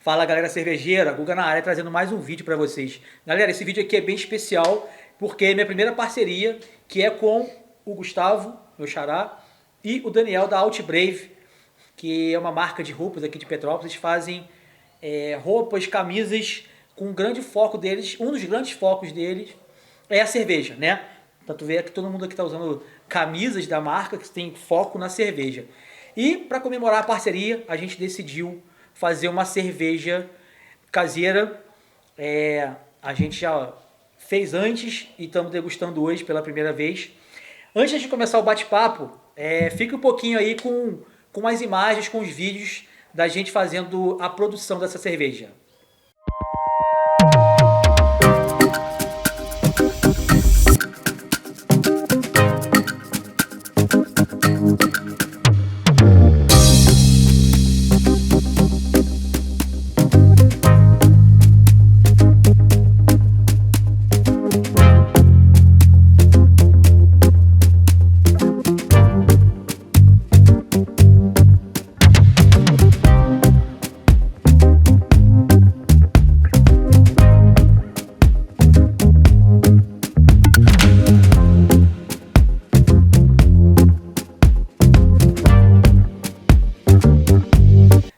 Fala galera cervejeira, Guga na área trazendo mais um vídeo para vocês. Galera, esse vídeo aqui é bem especial porque é minha primeira parceria, que é com o Gustavo, meu xará, e o Daniel da Outbrave, que é uma marca de roupas aqui de Petrópolis. Eles fazem roupas, camisas, com um grande foco deles, um dos grandes focos deles é a cerveja, né? Então tu vê que todo mundo aqui está usando camisas da marca que tem foco na cerveja. E para comemorar a parceria, a gente decidiu fazer uma cerveja caseira. A gente já fez antes e estamos degustando hoje pela primeira vez. Antes de começar o bate-papo, fique um pouquinho aí com as imagens, com os vídeos da gente fazendo a produção dessa cerveja.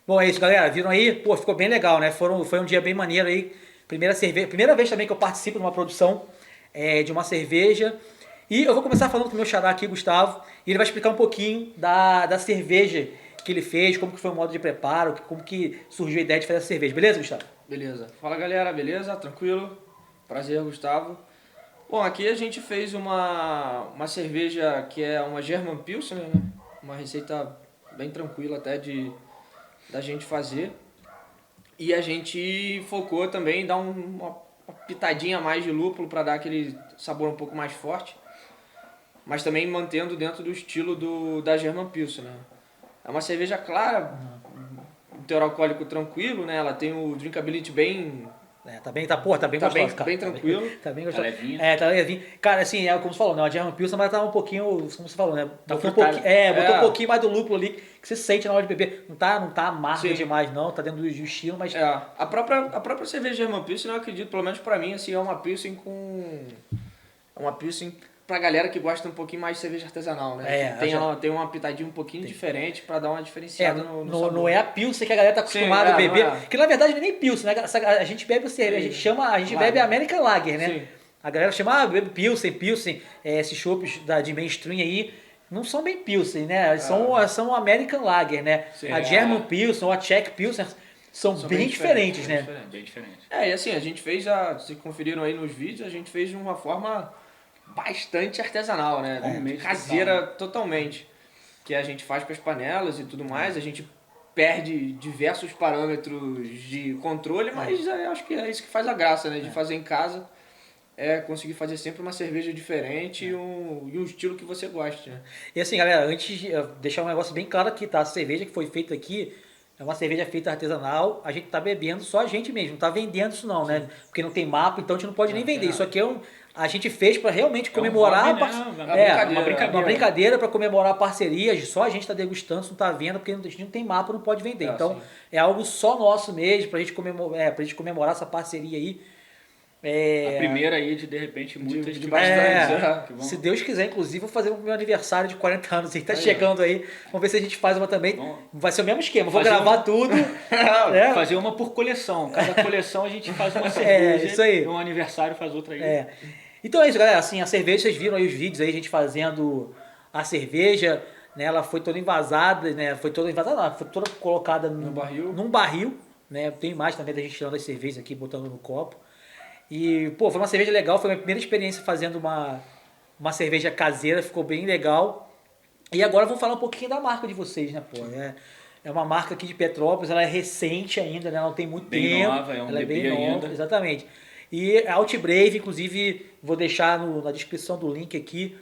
Bom, é isso, galera. Viram aí? Pô, ficou bem legal, né? Foi um dia bem maneiro aí. Primeira vez também que eu participo de uma produção de uma cerveja. E eu vou começar falando com o meu xará aqui, Gustavo, e ele vai explicar um pouquinho da cerveja que ele fez, como que foi o modo de preparo, como que surgiu a ideia de fazer essa cerveja. Beleza, Gustavo? Beleza. Fala galera, beleza? Tranquilo? Prazer, Gustavo. Bom, aqui a gente fez uma cerveja que é uma German Pilsner, né? Uma receita bem tranquila até da gente fazer. E a gente focou também em dar uma pitadinha a mais de lúpulo para dar aquele sabor um pouco mais forte. Mas também mantendo dentro do estilo da German Pilsner, né? É uma cerveja clara, um teor alcoólico tranquilo, né? Ela tem o drinkability bem... Tá bem gostoso, cara. Bem tranquilo. Tá bem Tá gostoso. levinha. Tá levinho. Cara, assim, como você falou, né? A German Pilsen, mas tá um pouquinho, como você falou, né? Tá Botou um frutada. pouquinho, botou um pouquinho mais do lúpulo ali, que você sente na hora de beber. Não tá amarga Sim. demais, não. Tá dentro do estilo, mas... A própria cerveja German Pilsen, eu acredito, pelo menos pra mim, assim, é uma Pilsen pra galera que gosta um pouquinho mais de cerveja artesanal, né? Tem uma pitadinha um pouquinho diferente pra dar uma diferenciada no sabor. Não é a Pilsen que a galera tá acostumada a beber. não é. Que na verdade não é nem Pilsen, né? A gente bebe cerveja, a gente bebe American Lager, né? Sim. A galera chama, bebe Pilsen, esses chopps de mainstream aí, não são bem Pilsen, né? São American Lager, né? Sim. A German Pilsen ou a Czech Pilsen são bem diferentes, né? Bem diferente. E assim, a gente fez, se conferiram aí nos vídeos, a gente fez de uma forma bastante artesanal, né? Caseira totalmente. Que a gente faz com as panelas e tudo mais, a gente perde diversos parâmetros de controle, mas eu acho que é isso que faz a graça, né? De fazer em casa, conseguir fazer sempre uma cerveja diferente e um estilo que você goste, né? E assim, galera, antes de deixar um negócio bem claro aqui, tá? A cerveja que foi feita aqui é uma cerveja feita artesanal, a gente tá bebendo só a gente mesmo, não tá vendendo isso não, né? Porque não tem mapa, então a gente não pode nem vender. Isso aqui a gente fez para realmente comemorar uma brincadeira para comemorar a parceria, só a gente tá degustando, isso não tá vendo, porque a gente não tem mapa, não pode vender. Então sim. é algo só nosso mesmo, pra gente comemorar essa parceria aí. A primeira aí de repente muitas de bastante, que bom. Se Deus quiser, inclusive, vou fazer o meu aniversário de 40 anos. Ele tá chegando aí. Vamos ver se a gente faz uma também. Bom. Vai ser o mesmo esquema. Vou gravar tudo. Fazer uma por coleção. Cada coleção a gente faz uma cerveja. Isso aí. Um aniversário faz outra aí. Então é isso, galera. Assim, a cerveja, vocês viram aí os vídeos aí, a gente fazendo a cerveja. Né, ela foi toda envasada, né? Foi toda colocada num barril. Né? Tem imagem também da gente tirando as cervejas aqui, botando no copo. E, pô, foi uma cerveja legal, foi a minha primeira experiência fazendo uma cerveja caseira, ficou bem legal. E agora vamos falar um pouquinho da marca de vocês, né, pô? É uma marca aqui de Petrópolis, ela é recente ainda, né? Ela não tem muito Bem tempo. nova, é um ela é bebê bem nova, ainda. exatamente. E a Outbrave, inclusive, vou deixar na descrição do link aqui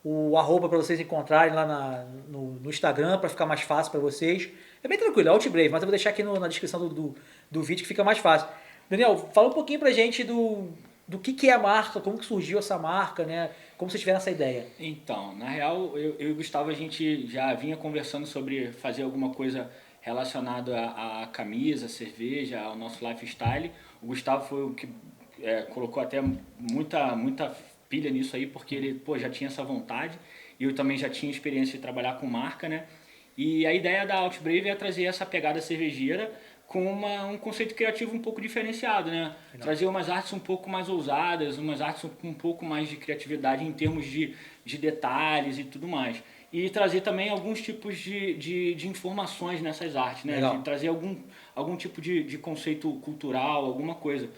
o arroba para vocês encontrarem lá no Instagram, para ficar mais fácil para vocês. É bem tranquilo, é Outbrave, mas eu vou deixar aqui na descrição do vídeo que fica mais fácil. Daniel, fala um pouquinho pra gente do que é a marca, como que surgiu essa marca, né? Como vocês tiveram essa ideia? Então, na real, eu e o Gustavo, a gente já vinha conversando sobre fazer alguma coisa relacionado à camisa, à cerveja, ao nosso lifestyle. O Gustavo foi o que colocou até muita pilha nisso aí, porque ele já tinha essa vontade e eu também já tinha experiência de trabalhar com marca, né? E a ideia da Outbrave é trazer essa pegada cervejeira com um conceito criativo um pouco diferenciado, né? Legal. Trazer umas artes um pouco mais ousadas, umas artes com um pouco mais de criatividade em termos de detalhes e tudo mais. E trazer também alguns tipos de informações nessas artes, né? De trazer algum tipo de conceito cultural, alguma coisa.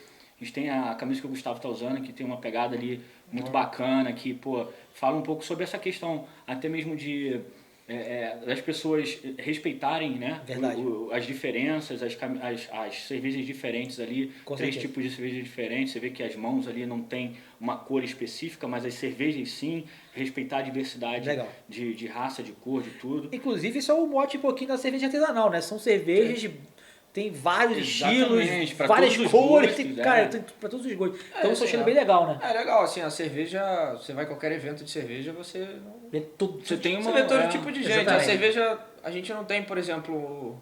A gente tem a camisa que o Gustavo está usando, que tem uma pegada ali muito bacana, que fala um pouco sobre essa questão até mesmo das pessoas respeitarem, né, as diferenças, as cervejas diferentes ali, Com 3 certeza. tipos de cervejas diferentes. Você vê que as mãos ali não tem uma cor específica, mas as cervejas sim, respeitar a diversidade de raça, de cor, de tudo. Inclusive, isso é o mote um pouquinho da cerveja artesanal, né? São cervejas tem vários estilos, várias cores, cara, tem pra todos os gostos. Então isso eu achei bem legal, né? É legal, assim, a cerveja, você vai a qualquer evento de cerveja, você vê todo tipo de gente. A cerveja, a gente não tem, por exemplo,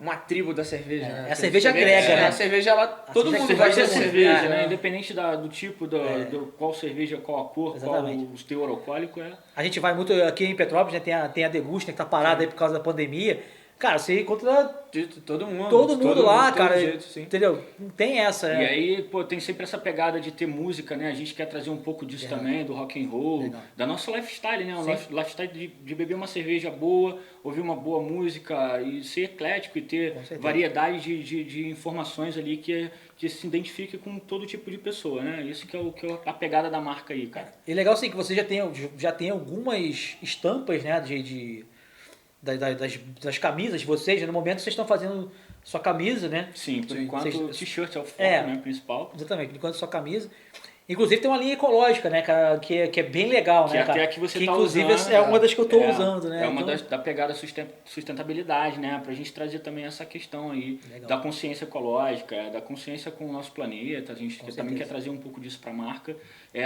uma tribo da cerveja, né? A cerveja agrega, né? A cerveja, todo mundo gosta de cerveja, né? Independente do tipo, do qual cerveja, qual a cor, qual o teor alcoólico. A gente vai muito aqui em Petrópolis, né? Tem a Degusta, que tá parada aí por causa da pandemia. Cara, você encontra todo mundo lá, cara, jeito, entendeu? Não tem essa. E aí, tem sempre essa pegada de ter música, né? A gente quer trazer um pouco disso também, do rock and roll, da nossa lifestyle, né? O lifestyle de beber uma cerveja boa, ouvir uma boa música e ser eclético e ter variedade de informações ali que se identifique com todo tipo de pessoa, né? Isso que é a pegada da marca aí, cara. E legal assim, que você já tem algumas estampas, né, das camisas de vocês, né? No momento vocês estão fazendo sua camisa, né? Sim, por enquanto o t-shirt é o foco, né, principal. Exatamente, por enquanto sua camisa. Inclusive tem uma linha ecológica, né, cara, que é bem legal, né, cara? Até a que você que tá inclusive usando, é uma das que eu estou usando, né? É uma da pegada sustentabilidade, né? Pra gente trazer também essa questão aí da consciência ecológica, da consciência com o nosso planeta. A gente também quer trazer um pouco disso pra marca.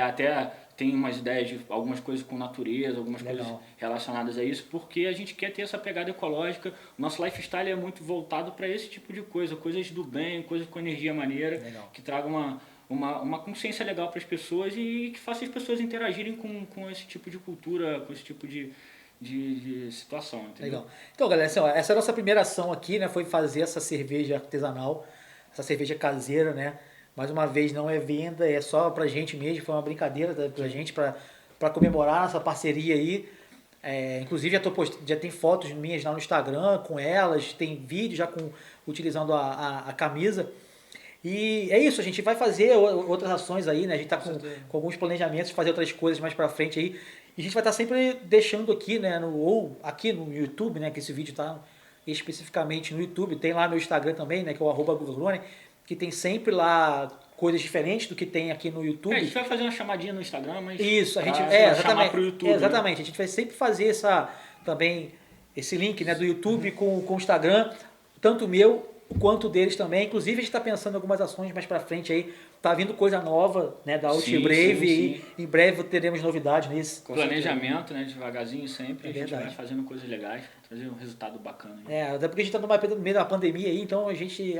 Até tem umas ideias de algumas coisas com natureza, algumas coisas relacionadas a isso, porque a gente quer ter essa pegada ecológica. O nosso lifestyle é muito voltado para esse tipo de coisa, coisas do bem, coisas com energia maneira, que tragam uma consciência legal para as pessoas e que faça as pessoas interagirem com esse tipo de cultura, com esse tipo de situação, entendeu? Legal. Então, galera, assim, essa é a nossa primeira ação aqui, né? Foi fazer essa cerveja artesanal, essa cerveja caseira, né? Mais uma vez, não é venda, é só pra gente mesmo, foi uma brincadeira pra gente, pra comemorar essa parceria aí. Inclusive já tem fotos minhas lá no Instagram com elas, tem vídeo já utilizando a camisa. E é isso, a gente vai fazer outras ações aí, né? A gente tá com alguns planejamentos de fazer outras coisas mais pra frente aí. E a gente vai estar sempre deixando aqui, né? Ou aqui no YouTube, né? Que esse vídeo tá especificamente no YouTube. Tem lá no Instagram também, né? Que é o @GugaGrone, que tem sempre lá coisas diferentes do que tem aqui no YouTube. A gente vai fazer uma chamadinha no Instagram, mas isso, a gente chamar pro YouTube. Exatamente, né? A gente vai sempre fazer também esse link, né, do YouTube com o Instagram, tanto o meu quanto deles também. Inclusive a gente está pensando em algumas ações mais para frente aí. Tá vindo coisa nova, né, da Outbrave e em breve teremos novidades nisso. Planejamento, né, devagarzinho sempre, a gente vai fazendo coisas legais, trazer um resultado bacana. Até porque a gente tá no meio da pandemia aí, então a gente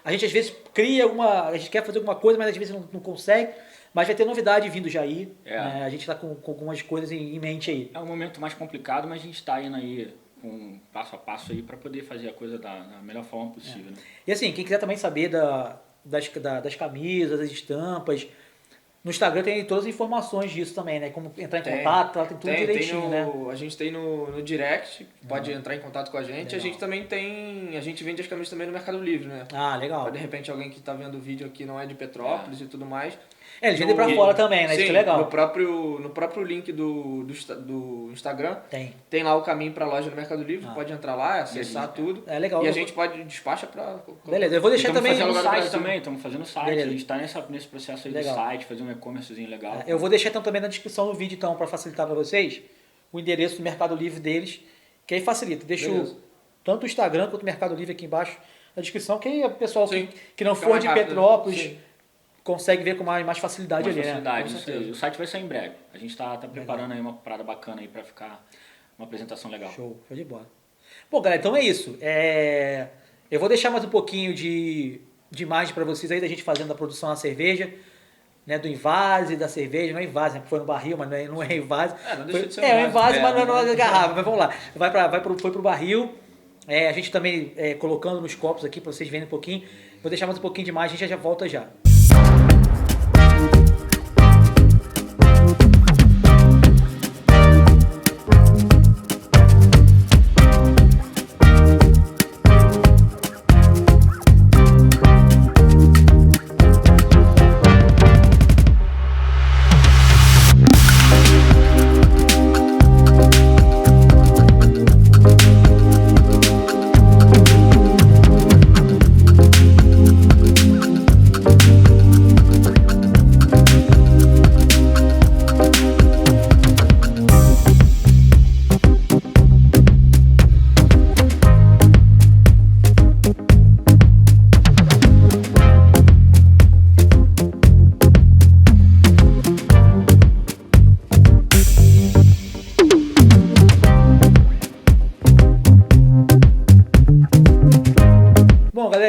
às vezes a gente quer fazer alguma coisa, mas às vezes não consegue. Mas vai ter novidade vindo já aí. Né? A gente está com algumas coisas em mente aí. É um momento mais complicado, mas a gente está indo aí com passo a passo aí para poder fazer a coisa da melhor forma possível. Né? E assim, quem quiser também saber das camisas, das estampas, no Instagram tem todas as informações disso também, né? Como entrar em contato, tem tudo direitinho, né? A gente tem no direct, pode entrar em contato com a gente. Legal. A gente também a gente vende as camisas também no Mercado Livre, né? Ah, legal. Pra, de repente alguém que está vendo o vídeo aqui não é de Petrópolis e tudo mais. Eles vendem pra fora também, né? Sim, isso que é legal. No próprio link do Instagram tem lá o caminho pra loja do Mercado Livre, pode entrar lá, acessar tudo. É legal. E a gente pode despachar pra... Beleza, eu vou deixar também no site também, estamos fazendo site, beleza. A gente tá nesse processo aí do site, fazer um e-commercezinho legal. Eu vou deixar então também na descrição do vídeo, então, pra facilitar pra vocês, o endereço do Mercado Livre deles, que aí facilita. Deixo tanto o Instagram quanto o Mercado Livre aqui embaixo na descrição, que aí o pessoal que não for de Petrópolis consegue ver com mais facilidade ali, né? O site vai sair em breve. A gente tá preparando aí uma parada bacana aí pra ficar uma apresentação legal. Show de bola. Pô, galera, então é isso. Eu vou deixar mais um pouquinho de imagem para vocês aí da gente fazendo a produção da cerveja, né, do invase da cerveja, não é invase, né, que foi no barril, mas não é invase. Não deixa de ser um invase, né? mas não é numa garrafa, mas vamos lá. Foi pro barril, a gente também colocando nos copos aqui para vocês verem um pouquinho. Vou deixar mais um pouquinho de imagem, a gente já volta já.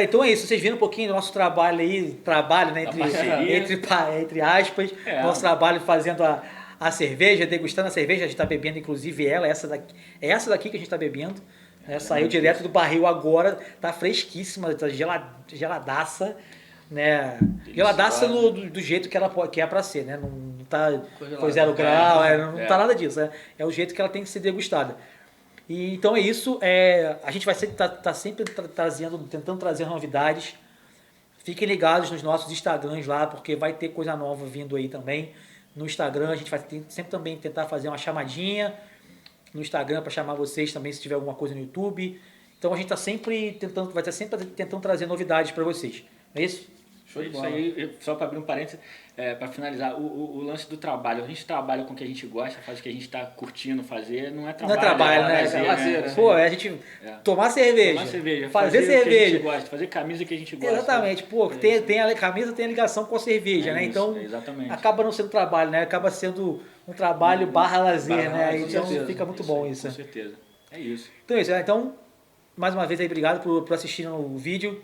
Então é isso, vocês viram um pouquinho do nosso trabalho aí, né, entre aspas, nosso trabalho fazendo a cerveja, degustando a cerveja, a gente está bebendo inclusive essa daqui que a gente está bebendo, né, saiu direto do barril agora, tá fresquíssima, tá geladaça, né, geladaça do jeito que é para ser, né, não tá foi 0 grau, não tá nada disso, é o jeito que ela tem que ser degustada. E, então é isso, a gente vai tá sempre tentando trazer novidades. Fiquem ligados nos nossos Instagrams lá, porque vai ter coisa nova vindo aí também. No Instagram a gente vai sempre também tentar fazer uma chamadinha no Instagram para chamar vocês também se tiver alguma coisa no YouTube. Então a gente vai estar sempre tentando trazer novidades para vocês. Não é isso? Show de bola. Isso aí, só para abrir um parênteses, para finalizar, o lance do trabalho, a gente trabalha com o que a gente gosta, faz o que a gente está curtindo fazer, não é trabalho. Não é trabalho, né? É lazer, né? Pô, a gente tomar cerveja, fazer cerveja, o que a gente gosta, fazer camisa que a gente gosta. Exatamente, pô, tem a camisa tem a ligação com a cerveja, né? Isso, então exatamente. acaba não sendo trabalho, né? Acaba sendo um trabalho barra lazer, né? Então fica muito bom isso. Com certeza, é isso. Então é isso, então mais uma vez aí, obrigado por assistir o vídeo.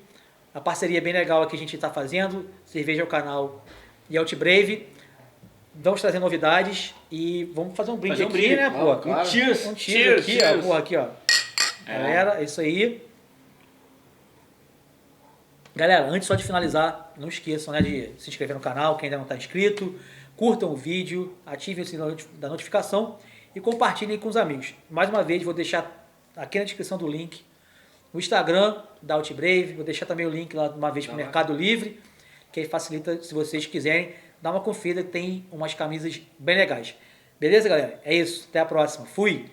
A parceria bem legal que a gente está fazendo, Cerveja ao Canal e Outbrave. Vamos trazer novidades e vamos fazer um brinde aqui, né, pô? Claro. Um cheers aqui, ó. Porra, aqui, ó. Galera, é isso aí. Galera, antes só de finalizar, não esqueçam, né, de se inscrever no canal, quem ainda não está inscrito. Curtam o vídeo, ativem o sininho da notificação e compartilhem com os amigos. Mais uma vez, vou deixar aqui na descrição do link o Instagram da Outbrave, vou deixar também o link lá uma vez para o Mercado Livre, que aí facilita se vocês quiserem dar uma conferida, tem umas camisas bem legais. Beleza, galera? É isso, até a próxima. Fui!